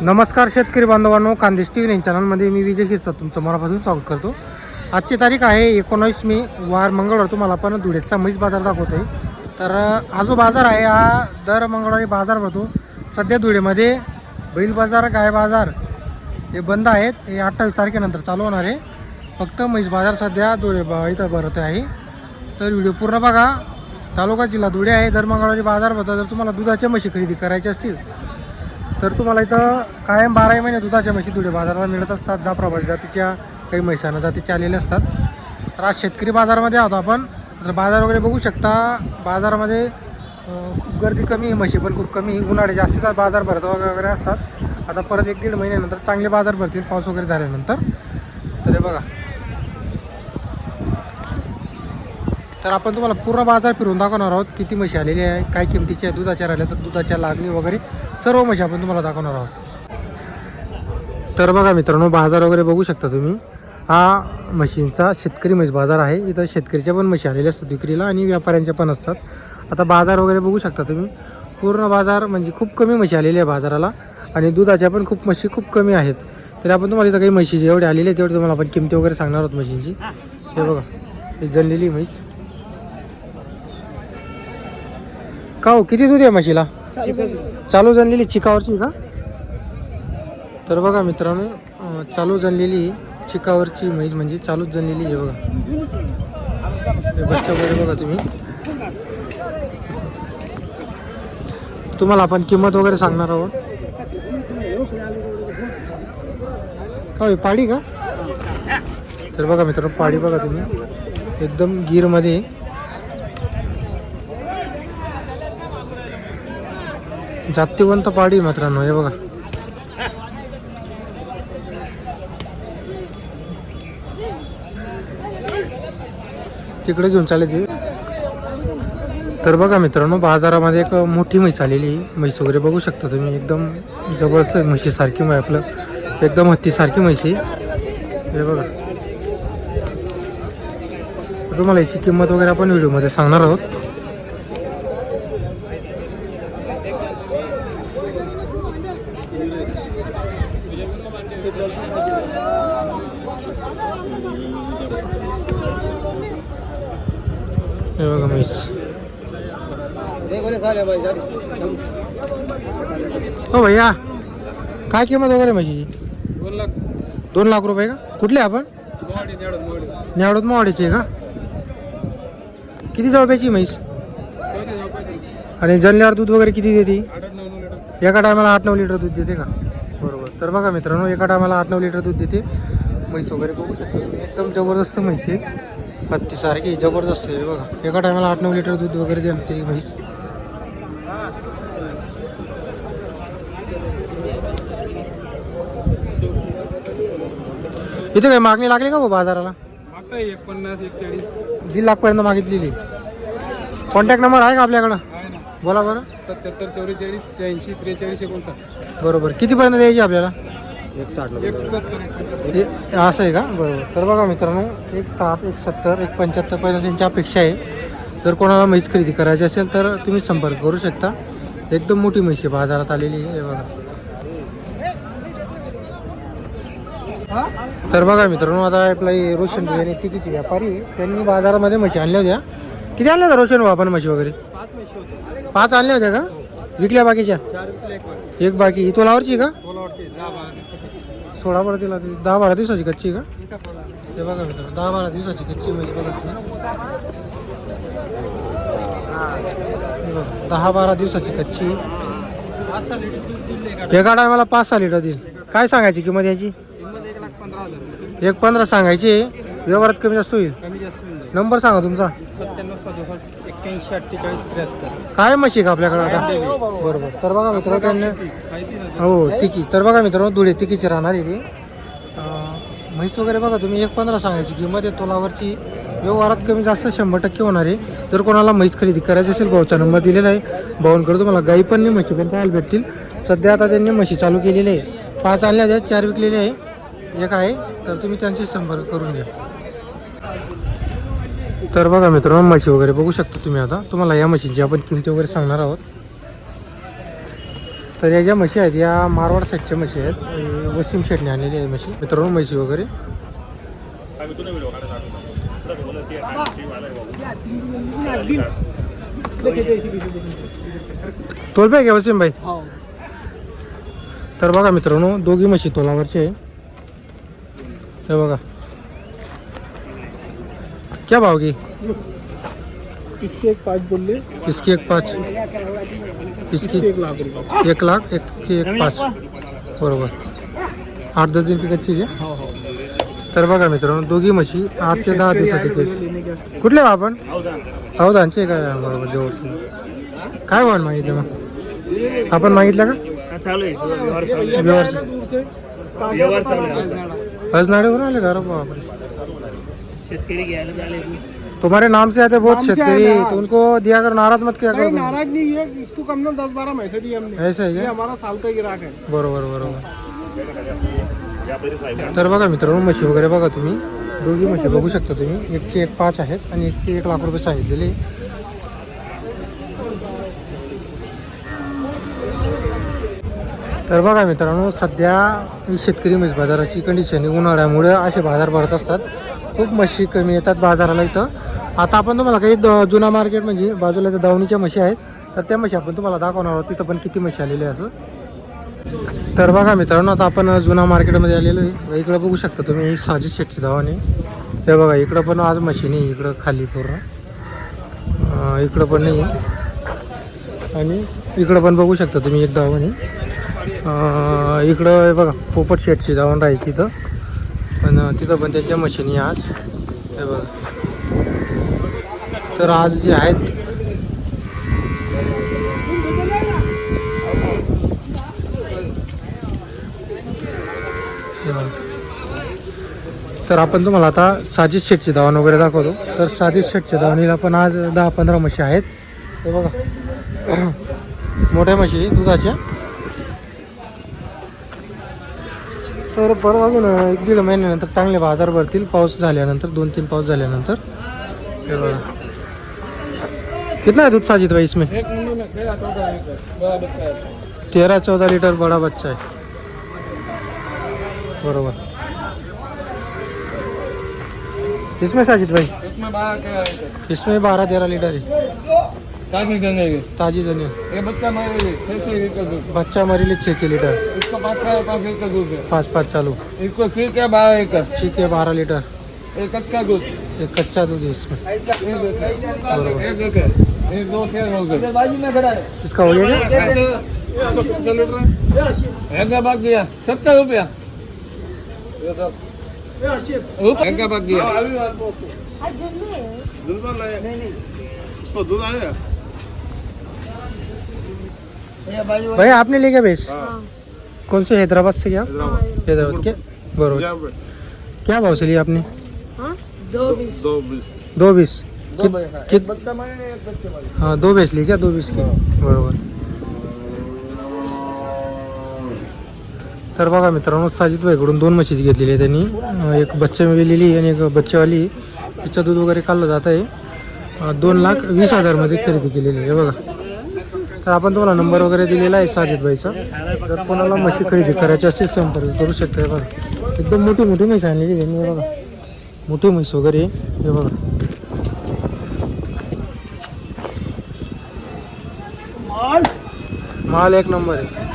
नमस्कार शेतकरी बांधवांनो, खानदेश टी व्ही चॅनलमध्ये मी विजय शिरसाट तुमचं मनापासून स्वागत करतो. आजची तारीख आहे 19 मे वार मंगळवार. तुम्हाला आपण धुळेचा म्हैस बाजार दाखवतोय. तर हा जो बाजार आहे हा दर मंगळवारी बाजार भरतो. सध्या धुळेमध्ये बैल बाजार गाय बाजार हे बंद आहेत. हे 28 तारखेनंतर चालू होणार आहे. फक्त म्हैस बाजार सध्या धुळे इथं भरत आहे. तर व्हिडिओ पूर्ण बघा. तालुका जिल्हा धुळे आहे. दर मंगळवारी बाजार भरतो. जर तुम्हाला दुधाच्या म्हशी खरेदी करायची असतील तर तुम्हाला इथं कायम 12 महिने दुधाच्या म्हशी धुळे बाजाराला मिळत असतात. जाफराबाद जातीच्या काही म्हैसांना जातीच्या आलेल्या असतात. तर आज शेतकरी बाजारामध्ये आहोत आपण. तर बाजार वगैरे बघू शकता. बाजारामध्ये खूप गर्दी कमी, म्हशी पण खूप कमी. उन्हाळे जास्तीचा बाजार भरत वगैरे असतात. आता परत 1-1.5 महिन्यानंतर चांगले बाजार भरतील पाऊस वगैरे झाल्यानंतर. तर हे बघा. तर आपण तुम्हाला पूर्ण बाजार फिरून दाखवणार आहोत. किती म्हशी आलेली आहे, काय किमतीच्या दुधाच्या राहिल्या तर दुधाच्या लागणी वगैरे सर्व म्हशी आपण तुम्हाला दाखवणार आहोत. तर बघा मित्रांनो, बाजार वगैरे बघू शकता तुम्ही. हा म्हशींचा शेतकरी म्हैस बाजार आहे. इथं शेतकरीच्या पण म्हशी आलेल्या असतात विक्रीला आणि व्यापाऱ्यांच्या पण असतात. आता बाजार वगैरे बघू शकता तुम्ही. पूर्ण बाजार म्हणजे खूप कमी म्हशी आलेल्या आहे बाजाराला आणि दुधाच्या पण खूप म्हशी खूप कमी आहेत. तरी आपण तुम्हाला इथं काही म्हशी जेवढे आलेले तेवढे तुम्हाला आपण किमती वगैरे सांगणार आहोत म्हशींची. हे बघा, ही जनलेली म्हैस. का हो, किती दूध आहे म्हशीला? चालू जनलेली चिकावरची का? तर बघा मित्रांनो, चालू जनलेली चिकावरची म्हैस म्हणजे चालूच जनलेली आहे बघा. हे बच्चा वगैरे बघा तुम्ही. तुम्हाला आपण किंमत वगैरे सांगणार आहोत. हो, पाडी का? तर बघा मित्रांनो, पाडी बघा तुम्ही. एकदम गिरमध्ये जातीवंत पाडी मित्रांनो. हे बघा. तिकडे घेऊन चालेल ते. तर बघा मित्रांनो, बाजारामध्ये एक मोठी म्हैस आलेली. म्हैस वगैरे बघू शकता तुम्ही. एकदम जबरदस्त म्हशीसारखी आपलं एकदम हत्तीसारखी म्हैस आहे. हे बघा. तुम्हाला याची किंमत वगैरे आपण व्हिडिओमध्ये सांगणार आहोत. हे बघा म्हैस. हो भैया, काय किंमत वगैरे म्हशीची? 2 लाख रुपये का? कुठले आपण? न्यावडत मोवाडीची आहे का? किती जवळपासची म्हैस? आणि जनल्यावर दूध वगैरे किती देते? एका टायमाला 8-9 लिटर दूध देते का? बरोबर. तर बघा मित्रांनो, एका टायमाला 8-9 लिटर दूध देते. म्हैस वगैरे बघू शकता तुम्ही. एकदम जबरदस्त म्हैस आहे. हत्तीसारखी जबरदस्त आहे बघा. एका टायमाला 8-9 लिटर दूध वगैरे देते म्हैस. इथे काही मागणी लागली का हो बाजाराला? 150-140 1.5 लाख पर्यंत मागितलेली. कॉन्टॅक्ट नंबर आहे का आपल्याकडं? बोला बरं. 77-44-86-83-43-59. बरोबर. कितीपर्यंत द्यायची आपल्याला? 160. असं आहे का? बरोबर. तर बघा मित्रांनो, 160, 170, 175 पर्यंत त्यांची अपेक्षा आहे. जर कोणाला म्हैस खरेदी करायची असेल तर तुम्ही संपर्क करू शकता. एकदम मोठी म्हैस आहे बाजारात आलेली आहे बघा. तर बघा मित्रांनो, आता आपला रोशन भाई आणि तिकीची व्यापारी आहे. त्यांनी बाजारामध्ये म्हशी आणल्या होत्या. किती आणल्या होत्या रोशन भाऊ आपण म्हशी वगैरे? 5 आणल्या होत्या का? विकल्या बाकीच्या? एक बाकी. ही तोलावरची का? 16 तिला 10-12 दिवसाची कच्ची का? हे बघा मित्रांनो, 10-12 दिवसाची कच्ची म्हैस बघा. 10-12 दिवसाची कच्ची. एका टायमाला 5-6 लिटर देईल. काय सांगायची किंमत याची? 1.15 सांगायची. व्यवहारात कमी जास्त होईल. नंबर सांगा तुमचा. 97-81-48-43. काय म्हशी का आपल्याकडे आता? बरोबर. तर बघा मित्रांनो, त्यांनी हो तिकी. तर बघा मित्रांनो, धुळे तिकीचे राहणार आहे ते. म्हैस वगैरे बघा तुम्ही. 1.15 सांगायची किंमत आहे तोलावरची. व्यवहारात कमी जास्त 100% होणार आहे. जर कोणाला म्हैस खरेदी करायची असेल भाऊचा नंबर दिलेला आहे. भाऊंकडे तुम्हाला गाई पण नाही म्हशी पण पाहायला भेटतील. सध्या आता त्यांनी म्हशी चालू केलेली आहे. 5 आणल्या आहेत, 4 विकलेले आहे, 1 आहे. तर तुम्ही त्यांशी संपर्क करून घ्या. तर बघा मित्रांनो, म्हशी वगैरे बघू शकता तुम्ही. आता तुम्हाला या म्हशींची आपण किमती वगैरे सांगणार आहोत. तर या ज्या म्हशी आहेत या मारवाड साईडच्या म्हशी आहेत. हे वसीम शेटने आणलेली आहे म्हशी. मित्रांनो म्हशी वगैरे तोल पाय घ्या वसीम भाई. तर बघा मित्रांनो दोघी म्हशी तोलावरचे आहे. हे बघा क्या भाव की इसके 1.5 बोलले, इसकी 1.5 इसकी 1,00,000 एक 1.5 बरोबर. 8-10 दिन की कच्ची आहे. हो. तर बघा मित्रांनो दोघी म्हशी 8 ते 10 दिवसाची केस. कुठले बा आपण अवधानचे काय बरोबर जवळचे. काय भाव मागितलं मग आपण मागितलं का चालू हजनाडेवरून आले का बापरे. शेतकरी घ्यायला झाले. तुम्हारे नाम से आते बहुत शेतकरी तो उनको दिया कर नाराज मत किया करो. नाराज नहीं है, इसको कम ना 10-12 पैसे दिए हमने. ऐसा है ये क्या. हमारा साल का गिराक है. बरोबर. तर बघा मित्रांनो म्हशी वगैरे बघा तुम्ही दोघी म्हशी बघू शकता तुम्ही. एकची 1.5 आहेत आणि एकची 1,00,000 रुपये सांगितलेले. तर बघा मित्रांनो सध्या ही शेतकरी म्हैस बाजाराची कंडिशन उन्हाळ्यामुळे असे बाजार भरत असतात. खूप म्हशी कमी येतात बाजाराला इथं. आता आपण तुम्हाला काही जुना मार्केट म्हणजे बाजूला त्या दावणीच्या म्हशी आहेत तर त्या म्हशी आपण तुम्हाला दाखवणार आहोत. तिथं पण किती म्हशी आलेले असं. तर बघा मित्रांनो आता आपण जुना मार्केटमध्ये आलेलो आहे. इकडं बघू शकता तुम्ही साजिद शेटची दावाने. हे बघा इकडं पण आज म्हशी नाही. इकडं खाली पूर्ण इकडं पण नाही आणि इकडं पण बघू शकता तुम्ही एक दावाने. इकडं बघा पोपट शेटची दावण राहायची इथं पण तिथं पण त्यांच्या मशीनी आज. हे बघा तर आज जे आहेत तर आपण तुम्हाला आता साजिद शेटची दावण वगैरे दाखवतो. तर साजिद शेटच्या दावणीला पण आज 10-15 म्हशी आहेत. हे बघा मोठ्या म्हशी दुधाच्या. तर परवा अजून 1-1.5 महिन्यानंतर चांगले बाजार भरतील पाऊस झाल्यानंतर 2-3 पाऊस झाल्यानंतर. हे बघा कितना है दूध साजिद भाई इसमें. 13-14 लीटर बड़ा बच्चा है बरोबर. इसमें साजिद भाई इसमें 12-13 लीटर है. ताजी जमीन बच्चा मरीले 6 लीटर 5 चालू. ठीक है 12 लीटर. एक कच्चा दूध है इसमें इसका हो गया 70 रुपया. भाई आपने ले गया भैंस कौन से हैदराबाद से क्या हैदराबाद के बरोबर. क्या भाव से लिया आपने. 2.20 हाँ 2 भैंस ली क्या 2.20 की बरोबर. तर बघा मित्रांनो साजिद भाईकडून 2 म्हशी घेतलेली आहे त्यांनी. एक बच्चा वेलेली आणि एक बच्चावाली. तिचं दूध वगैरे काढलं जात आहे. 2,20,000 मध्ये खरेदी केलेली आहे. बघा तर आपण तुम्हाला नंबर वगैरे दिलेला आहे साजिद भाईचा. जर कोणाला म्हशी खरेदी करायची असेल संपर्क करू शकता. बघा एकदम मोठी म्हैस आणलेली त्यांनी. बघा मोठी म्हैस वगैरे. हे बघा माल 1 नंबर आहे.